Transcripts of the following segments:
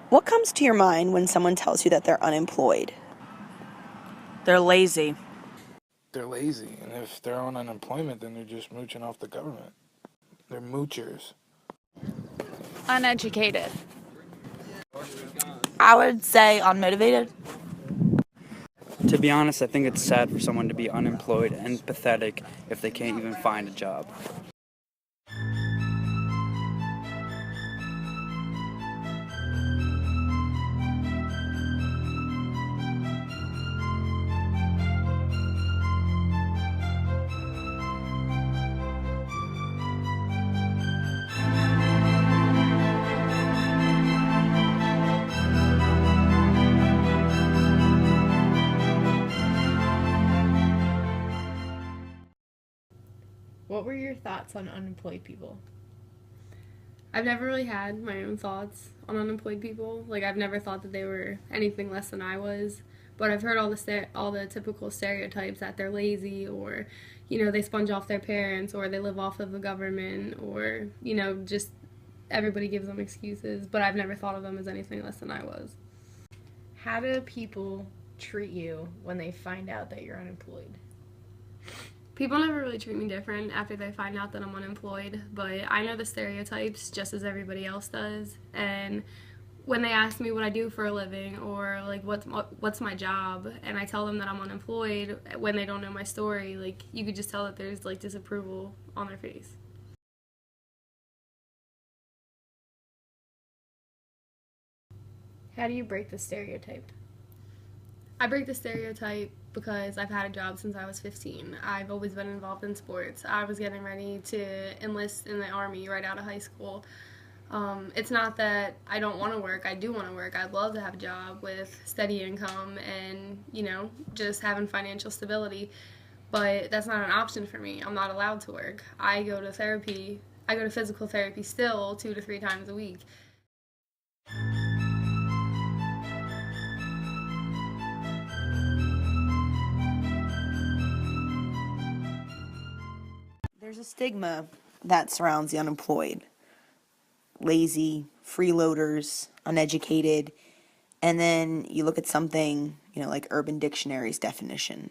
What comes to your mind when someone tells you that they're unemployed? They're lazy. They're lazy, and if they're on unemployment, then they're just mooching off the government. They're moochers. Uneducated. I would say unmotivated. To be honest, I think it's sad for someone to be unemployed and pathetic if they can't even find a job. What were your thoughts on unemployed people? I've never really had my own thoughts on unemployed people. Like I've never thought that they were anything less than I was. But I've heard all the typical stereotypes that they're lazy or, they sponge off their parents or they live off of the government or, just everybody gives them excuses. But I've never thought of them as anything less than I was. How do people treat you when they find out that you're unemployed? People never really treat me different after they find out that I'm unemployed, but I know the stereotypes just as everybody else does. And when they ask me what I do for a living or like what's my job, and I tell them that I'm unemployed when they don't know my story, like you could just tell that there's like disapproval on their face. How do you break the stereotype? I break the stereotype because I've had a job since I was 15. I've always been involved in sports. I was getting ready to enlist in the Army right out of high school. It's not that I don't want to work. I do want to work. I'd love to have a job with steady income and, just having financial stability. But that's not an option for me. I'm not allowed to work. I go to therapy. I go to physical therapy still 2 to 3 times a week. There's a stigma that surrounds the unemployed. Lazy, freeloaders, uneducated, and then you look at something, like Urban Dictionary's definition,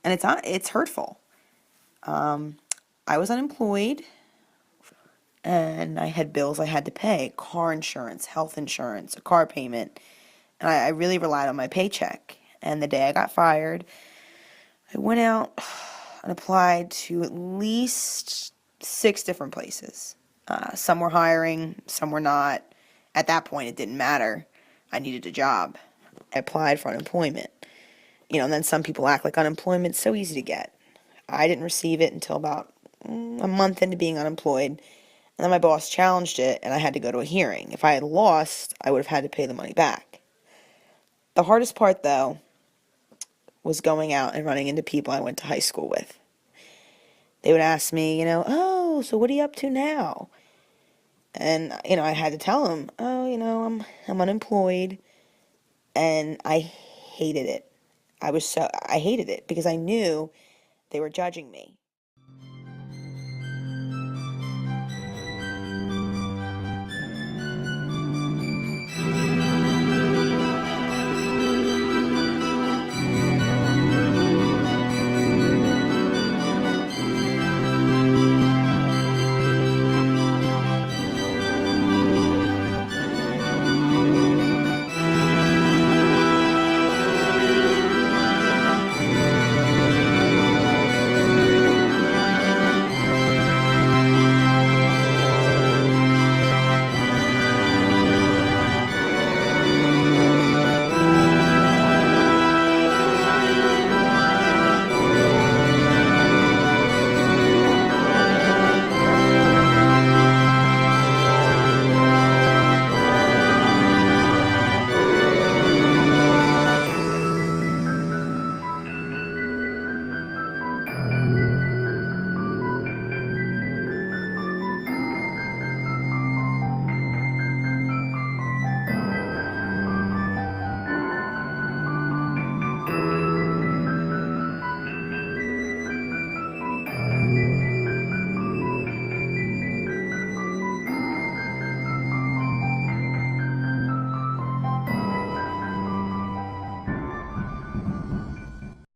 and it's hurtful. I was unemployed, and I had bills I had to pay, car insurance, health insurance, a car payment, and I really relied on my paycheck. And the day I got fired, I went out and applied to at least 6 different places. Some were hiring, some were not. At that point, it didn't matter. I needed a job. I applied for unemployment. And then some people act like unemployment's so easy to get. I didn't receive it until about a month into being unemployed. And then my boss challenged it, and I had to go to a hearing. If I had lost, I would have had to pay the money back. The hardest part, though, was going out and running into people I went to high school with. They would ask me, oh, so what are you up to now? And, I had to tell them, oh, I'm unemployed. And I hated it. I hated it because I knew they were judging me.